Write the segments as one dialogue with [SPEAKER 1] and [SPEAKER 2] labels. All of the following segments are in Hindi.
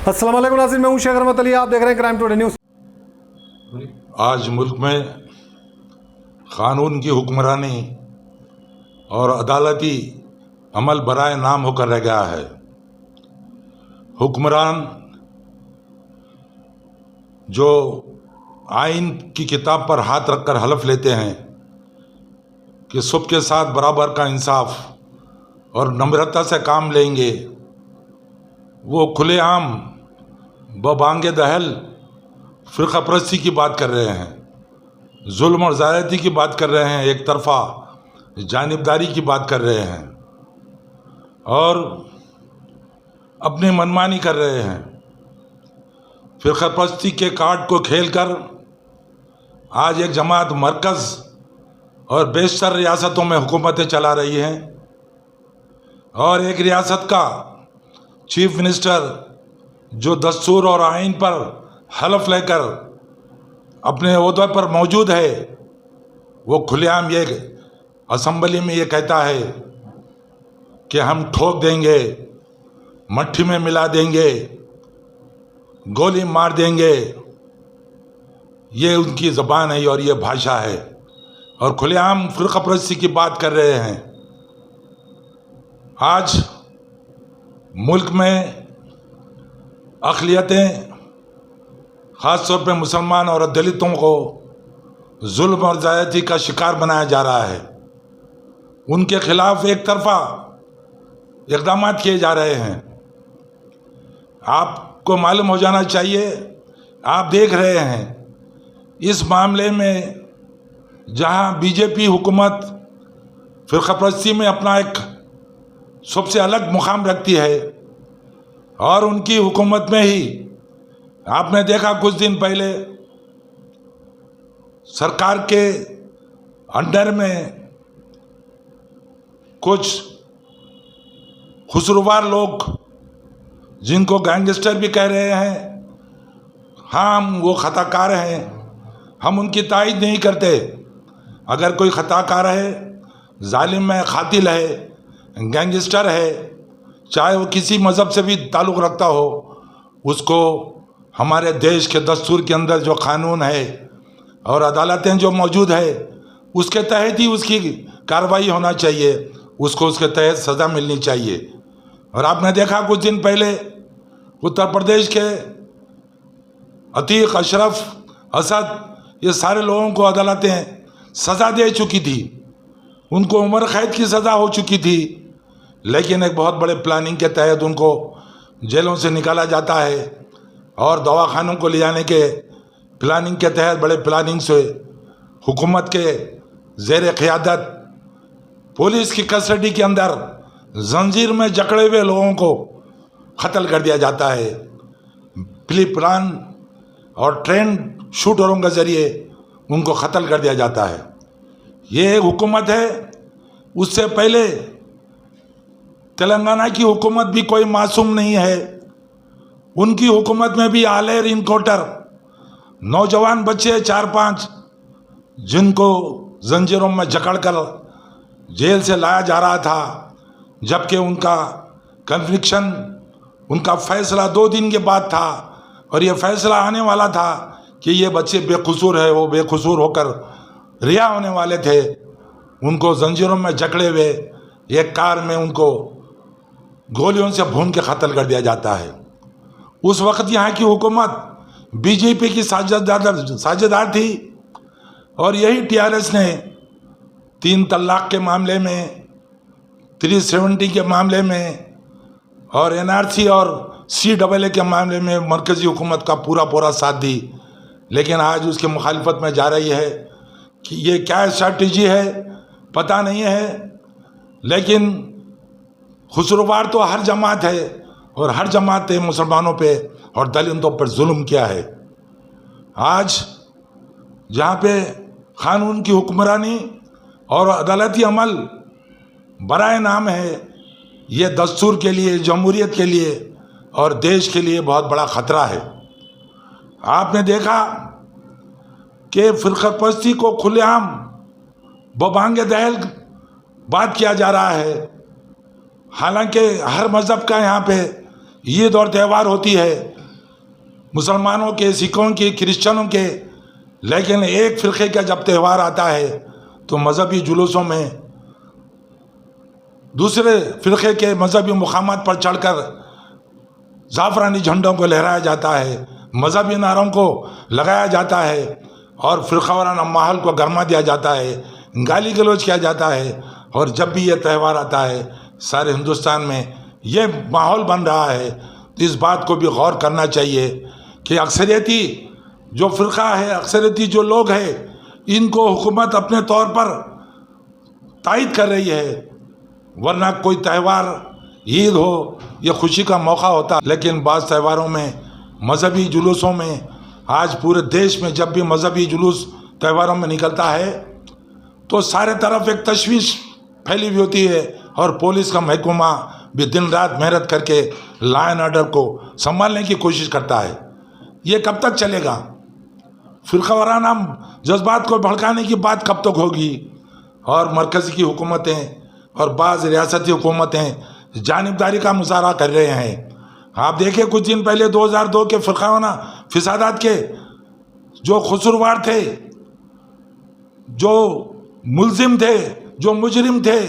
[SPEAKER 1] अस्सलाम वालेकुम नाज़रीन, मैं हूं शेख रहमत अली। आप देख रहे हैं क्राइम टुडे न्यूज़।
[SPEAKER 2] आज मुल्क में क़ानून की हुक्मरानी और अदालती अमल बराए नाम होकर रह गया है। हुक्मरान जो आइन की किताब पर हाथ रखकर हलफ लेते हैं कि सबके साथ बराबर का इंसाफ और नम्रता से काम लेंगे, वो खुलेआम बबांगे दहल फ़िरक़ा परस्ती की बात कर रहे हैं, जुल्म और ज़्यादती की बात कर रहे हैं, एक तरफ़ा जानिबदारी की बात कर रहे हैं और अपनी मनमानी कर रहे हैं। फ़िरक़ा परस्ती के कार्ड को खेलकर आज एक जमात मरकज़ और बेशतर रियासतों में हुकूमतें चला रही हैं और एक रियासत का चीफ मिनिस्टर जो दस्तूर और आइन पर हलफ लेकर अपने ओहदे पर मौजूद है, वो खुलेआम ये असम्बली में ये कहता है कि हम ठोक देंगे, मट्ठी में मिला देंगे, गोली मार देंगे। ये उनकी ज़बान है और ये भाषा है और खुलेआम फ़िरक़ा परस्ती की बात कर रहे हैं। आज मुल्क में अक़लियतें, ख़ास तौर पे मुसलमान और दलितों को जुल्म और ज़्यादती का शिकार बनाया जा रहा है। उनके ख़िलाफ़ एक तरफ़ा इक़दाम किए जा रहे हैं। आपको मालूम हो जाना चाहिए, आप देख रहे हैं इस मामले में जहां बीजेपी हुकूमत फ़िरक़ा परस्ती में अपना एक सबसे अलग मुकाम रखती है और उनकी हुकूमत में ही आपने देखा कुछ दिन पहले सरकार के अंडर में कुछ खुसरूवार लोग जिनको गैंगस्टर भी कह रहे हैं, हम वो खताकार हैं, हम उनकी तायद नहीं करते। अगर कोई खताकार है, जालिम है, कातिल है, गैंगस्टर है, चाहे वो किसी मज़हब से भी ताल्लुक़ रखता हो, उसको हमारे देश के दस्तूर के अंदर जो क़ानून है और अदालतें जो मौजूद है उसके तहत ही उसकी कार्रवाई होना चाहिए, उसको उसके तहत सज़ा मिलनी चाहिए। और आपने देखा कुछ दिन पहले उत्तर प्रदेश के अतीक, अशरफ, असद, ये सारे लोगों को अदालतें सज़ा दे चुकी थी, उनको उम्र कैद की सज़ा हो चुकी थी, लेकिन एक बहुत बड़े प्लानिंग के तहत उनको जेलों से निकाला जाता है और दवाखानों को ले जाने के प्लानिंग के तहत बड़े प्लानिंग से हुकूमत के ज़ेर क़ियादत पुलिस की कस्टडी के अंदर जंजीर में जकड़े हुए लोगों को क़त्ल कर दिया जाता है। प्री प्लान और ट्रेन शूटरों के ज़रिए उनको क़त्ल कर दिया जाता है। ये एक हुकूमत है। उससे पहले तेलंगाना की हुकूमत भी कोई मासूम नहीं है। उनकी हुकूमत में भी आलेर इनकाउंटर, नौजवान बच्चे 4-5 जिनको जंजीरों में जकड़कर जेल से लाया जा रहा था, जबकि उनका कन्विक्शन, उनका फ़ैसला 2 दिन के बाद था और ये फ़ैसला आने वाला था कि ये बच्चे बेकसूर है, वो बेकसूर होकर रिहा होने वाले थे। उनको जंजीरों में जकड़े हुए एक कार में उनको गोलियों से भून के क़त्ल कर दिया जाता है। उस वक़्त यहाँ की हुकूमत बीजेपी की साझेदार थी और यही टीआरएस ने 3 तलाक़ के मामले में, 370 के मामले में और एनआरसी और CAA के मामले में मरकज़ी हुकूमत का पूरा साथ दी। लेकिन आज उसकी मुखालफत में जा रही है कि ये क्या स्ट्रैटेजी है पता नहीं है, लेकिन खुसरूवार तो हर जमात है और हर जमात ने मुसलमानों पे और दलितों पर जुल्म किया है। आज जहाँ पे क़ानून की हुक्मरानी और अदालती अमल बराए नाम है, ये दस्तूर के लिए, जमहूरियत के लिए और देश के लिए बहुत बड़ा ख़तरा है। आपने देखा कि फ़िरक़ा परस्ती को खुलेआम बबांगे दहल बात किया जा रहा है। हालांकि हर मज़हब का यहाँ पे ईद और त्यौहार होती है, मुसलमानों के, सिखों के, क्रिश्चियनों के, लेकिन एक फ़िरक़े का जब त्यौहार आता है तो मजहबी जुलूसों में दूसरे फ़िरक़े के मजहबी मुक़ामात पर चढ़कर ज़ाफ़रानी झंडों को लहराया जाता है, मजहबी नारों को लगाया जाता है और फ़िरक़ावाराना माहौल को गरमा दिया जाता है, गाली गलौज किया जाता है। और जब भी ये त्यौहार आता है सारे हिंदुस्तान में ये माहौल बन रहा है, तो इस बात को भी गौर करना चाहिए कि अक्सरियती जो फ़िरक़ा है, अक्सरियती जो लोग हैं, इनको हुकूमत अपने तौर पर तायद कर रही है। वरना कोई त्यौहार, ईद हो, ये खुशी का मौका होता, लेकिन बाज़ त्यौहारों में, मजहबी जुलूसों में, आज पूरे देश में जब भी मजहबी जुलूस त्यौहारों में निकलता है तो सारे तरफ एक तशवीश फैली हुई होती है और पुलिस का महकमा भी दिन रात मेहनत करके लॉ एंड ऑर्डर को संभालने की कोशिश करता है। ये कब तक चलेगा? फ़िरक़ावाराना जज्बात को भड़काने की बात कब तक होगी? और मरकज़ी की हुकूमतें और बाज़ रियासती हुकूमतें जानिबदारी का मुज़ाहरा कर रहे हैं। आप देखिए कुछ दिन पहले 2002 के फ़िरक़ावाराना फ़सादात के जो कसूरवार थे, जो मुलजिम थे, जो मुजरिम थे,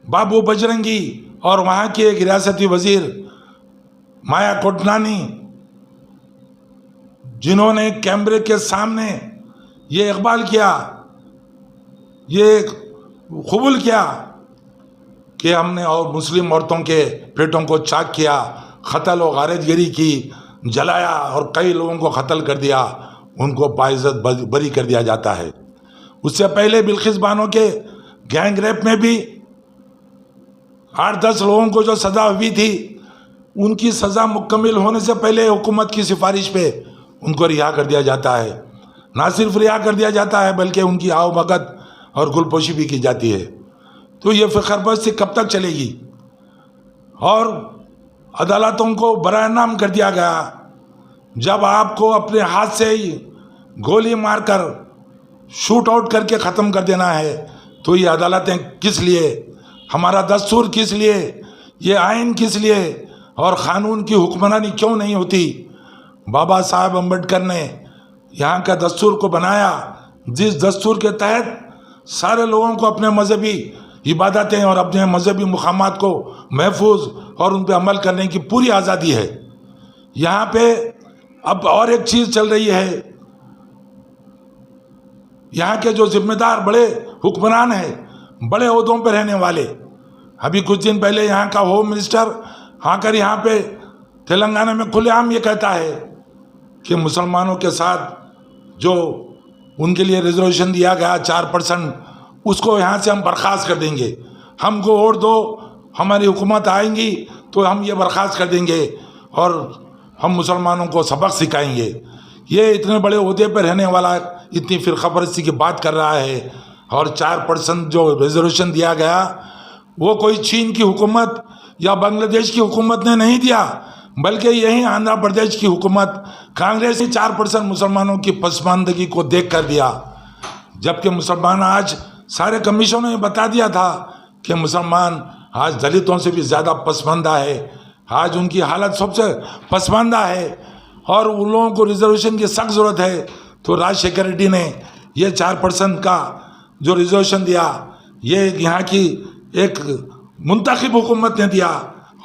[SPEAKER 2] बाबू बजरंगी और वहाँ की एक रियासती वज़ीर माया कोटनानी, जिन्होंने कैमरे के सामने ये इकबाल किया, ये कबूल किया कि हमने और मुस्लिम औरतों के पेटों को चाक किया, क़त्ल और गारतगिरी की, जलाया और कई लोगों को क़त्ल कर दिया, उनको बाइज़्ज़त बरी कर दिया जाता है। उससे पहले बिल्किस बानो के गैंग रेप में भी 8-10 लोगों को जो सज़ा हुई थी, उनकी सज़ा मुकम्मल होने से पहले हुकूमत की सिफारिश पे उनको रिहा कर दिया जाता है। ना सिर्फ रिहा कर दिया जाता है बल्कि उनकी आवभगत और गुलपोशी भी की जाती है। तो ये फ़िक्रपरस्ती कब तक चलेगी? और अदालतों को बरानाम कर दिया गया। जब आपको अपने हाथ से ही गोली मारकर शूट आउट करके ख़त्म कर देना है तो ये अदालतें किस लिए? हमारा दस्तूर किस लिए? ये आइन किस लिए? और क़ानून की हुक्मरानी क्यों नहीं होती? बाबा साहब अम्बेडकर ने यहाँ का दस्तूर को बनाया, जिस दस्तूर के तहत सारे लोगों को अपने मजहबी इबादतें और अपने मजहबी मुक़ामात को महफूज और उन पर अमल करने की पूरी आज़ादी है। यहाँ पे अब और एक चीज़ चल रही है, यहाँ के जो जिम्मेदार बड़े हुक्मरान हैं, बड़े ओहदों पर रहने वाले, अभी कुछ दिन पहले यहाँ का होम मिनिस्टर आकर यहाँ पे तेलंगाना में खुलेआम ये कहता है कि मुसलमानों के साथ जो उनके लिए रिजर्वेशन दिया गया 4%, उसको यहाँ से हम बर्खास्त कर देंगे। हमको वोट दो, हमारी हुकूमत आएंगी तो हम ये बर्खास्त कर देंगे और हम मुसलमानों को सबक सिखाएंगे। ये इतने बड़े ओहदे पर रहने वाला इतनी फ़िरक़ापरस्ती की बात कर रहा है। और 4% जो रिजर्वेशन दिया गया वो कोई चीन की हुकूमत या बांग्लादेश की हुकूमत ने नहीं दिया, बल्कि यही आंध्र प्रदेश की हुकूमत कांग्रेस ने 4% मुसलमानों की पसमानदगी को देख कर दिया। जबकि मुसलमान आज सारे कमीशनों ने बता दिया था कि मुसलमान आज दलितों से भी ज़्यादा पसमानदा है, आज उनकी हालत सबसे पसमानदा है और उन लोगों को रिजर्वेशन की सख्त ज़रूरत है। तो राजशेखर रेड्डी ने ये 4% का जो रिजर्वेशन दिया, ये यहाँ की एक मुंतखब हुकूमत ने दिया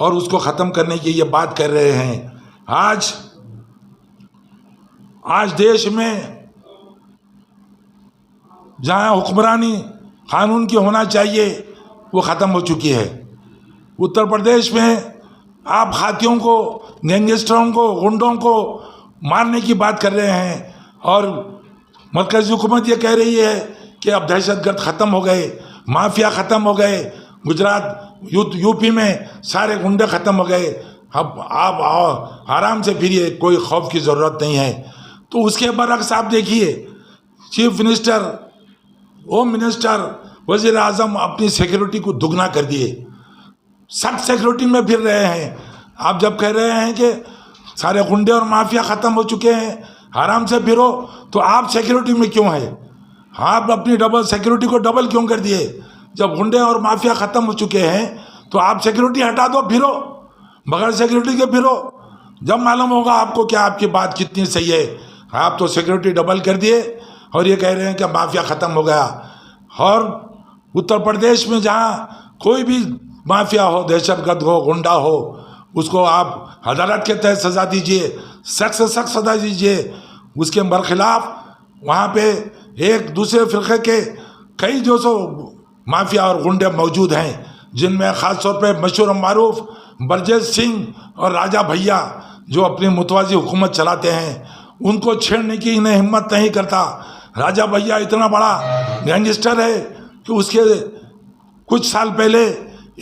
[SPEAKER 2] और उसको ख़त्म करने की ये बात कर रहे हैं। आज देश में जहाँ हुक्मरानी कानून की होना चाहिए वो ख़त्म हो चुकी है। उत्तर प्रदेश में आप हाथियों को, गैंगस्टरों को, गुंडों को मारने की बात कर रहे हैं और मरकज़ी हुकूमत ये कह रही है कि अब दहशतगर्द ख़त्म हो गए, माफिया ख़त्म हो गए, गुजरात यूपी में सारे गुंडे ख़त्म हो गए, अब आप आराम से फिरिए, कोई खौफ की ज़रूरत नहीं है। तो उसके बरक्स आप देखिए, चीफ मिनिस्टर, होम मिनिस्टर, वज़ीर आज़म अपनी सिक्योरिटी को दुगना कर दिए, सख्त सिक्योरिटी में फिर रहे हैं। आप जब कह रहे हैं कि सारे गुंडे और माफिया ख़त्म हो चुके हैं, आराम से फिरो, तो आप सिक्योरिटी में क्यों है? आप अपनी डबल सिक्योरिटी को डबल क्यों कर दिए? जब गुंडे और माफिया ख़त्म हो चुके हैं तो आप सिक्योरिटी हटा दो, फिरो, बगैर सिक्योरिटी के फिरो। जब मालूम होगा आपको कि आपकी बात कितनी सही है। आप तो सिक्योरिटी डबल कर दिए और ये कह रहे हैं कि माफिया ख़त्म हो गया। और उत्तर प्रदेश में जहाँ कोई भी माफिया हो, दहशतगर्द हो, गुंडा हो, उसको आप अदालत के तहत सज़ा दीजिए, सख्त से सख्त सज़ा दीजिए। उसके बरखिलाफ़ वहाँ पे एक दूसरे फ़िरक़े के कई जो सो माफिया और गुंडे मौजूद हैं, जिनमें ख़ास तौर पे मशहूर मारूफ बरजेश सिंह और राजा भैया जो अपनी मुतवाज़ी हुकूमत चलाते हैं, उनको छेड़ने की इन्हें हिम्मत नहीं करता। राजा भैया इतना बड़ा गैंगस्टर है कि उसके कुछ साल पहले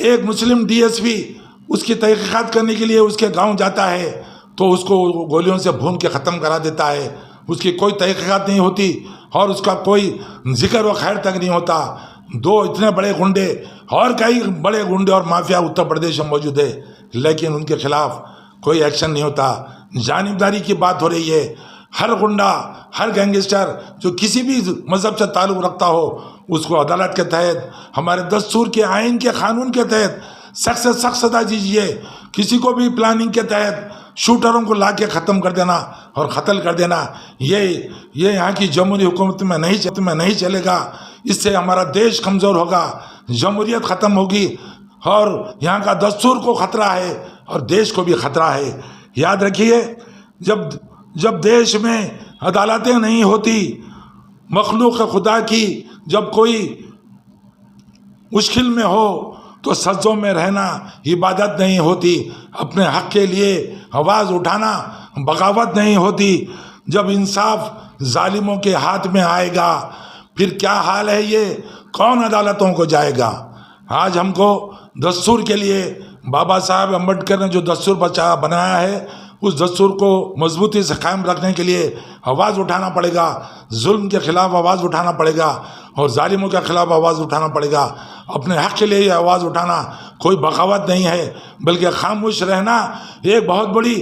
[SPEAKER 2] एक मुस्लिम डीएसपी उसकी तहक़ीक़ात करने के लिए उसके गांव जाता है तो उसको गोलियों से भून के ख़त्म करा देता है। उसकी कोई तहक़ीक़ात नहीं होती और उसका कोई जिक्र व खैर तक नहीं होता। दो इतने बड़े गुंडे और कई बड़े गुंडे और माफिया उत्तर प्रदेश में मौजूद है, लेकिन उनके खिलाफ कोई एक्शन नहीं होता। जानिबदारी की बात हो रही है। हर गुंडा, हर गैंगस्टर जो किसी भी मज़हब से ताल्लुक़ रखता हो, उसको अदालत के तहत, हमारे दस्तूर के, आइन के, कानून के तहत सख्त से सख्त सज़ा दीजिए। किसी को भी प्लानिंग के तहत शूटरों को ला के ख़त्म कर देना और क़त्ल कर देना, ये यहाँ की जमहूरी हुकूमत में नहीं चलेगा। इससे हमारा देश कमज़ोर होगा, जमहूरियत ख़त्म होगी और यहाँ का दस्तूर को ख़तरा है और देश को भी ख़तरा है। याद रखिए, जब देश में अदालतें नहीं होती, मखलूक खुदा की जब कोई मुश्किल में हो तो सज्जों में रहना इबादत नहीं होती, अपने हक़ के लिए आवाज़ उठाना बगावत नहीं होती। जब इंसाफ जालिमों के हाथ में आएगा फिर क्या हाल है, ये कौन अदालतों को जाएगा। आज हमको दस्तूर के लिए बाबा साहब अम्बेडकर ने जो दस्तूर बनाया है, उस दस्तूर को मजबूती से कायम रखने के लिए आवाज़ उठाना पड़ेगा, जुल्म के ख़िलाफ़ आवाज़ उठाना पड़ेगा और जालिमों के ख़िलाफ़ आवाज़ उठाना पड़ेगा। अपने हक़ के लिए ये आवाज़ उठाना कोई बगावत नहीं है, बल्कि खामोश रहना एक बहुत बड़ी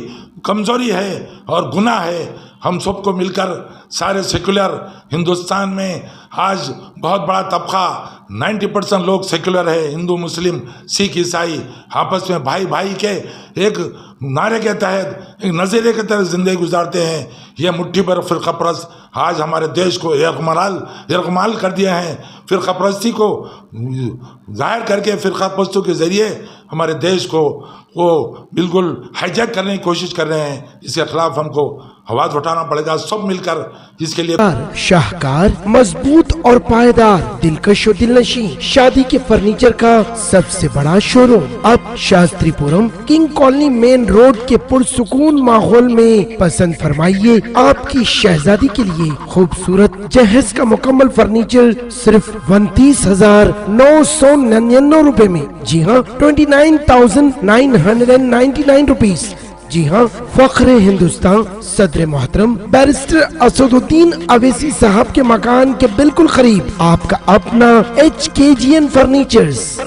[SPEAKER 2] कमज़ोरी है और गुनाह है। हम सबको मिलकर सारे सेकुलर हिंदुस्तान में आज बहुत बड़ा तबका 90% लोग सेकुलर है, हिंदू, मुस्लिम, सिख, ईसाई आपस में भाई भाई के एक नारे के तहत, एक नज़रिए के तहत ज़िंदगी गुजारते हैं। ये मुट्ठी भर फ़िरक़ा परस्त आज हमारे देश को यरगमाल कर दिए हैं। फ़िरक़ा परस्ती को ज़ाहिर करके फ़िरक़ा परस्तों के ज़रिए हमारे देश को वो बिल्कुल हाईजैक करने की कोशिश कर रहे हैं। इसके खिलाफ हमको आवाज़ उठाना पड़ेगा, सब मिलकर इसके लिए।
[SPEAKER 3] शाहकार, मजबूत और पायदार, दिलकश और दिलनशीं शादी के फर्नीचर का सबसे बड़ा शोरूम अब Shastripuram king colony main road के पुरसुकून माहौल में। पसंद फरमाइए आपकी शहजादी के लिए खूबसूरत जहेज का मुकम्मल फर्नीचर सिर्फ 29,999 रुपए में। जी हाँ, 29,999 रुपीज। जी हाँ, फख्रे हिंदुस्तान सदर मोहतरम बैरिस्टर असदुद्दीन अवैसी साहब के मकान के बिल्कुल करीब आपका अपना HKGN फर्नीचर्स।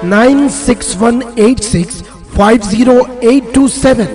[SPEAKER 3] 9618650827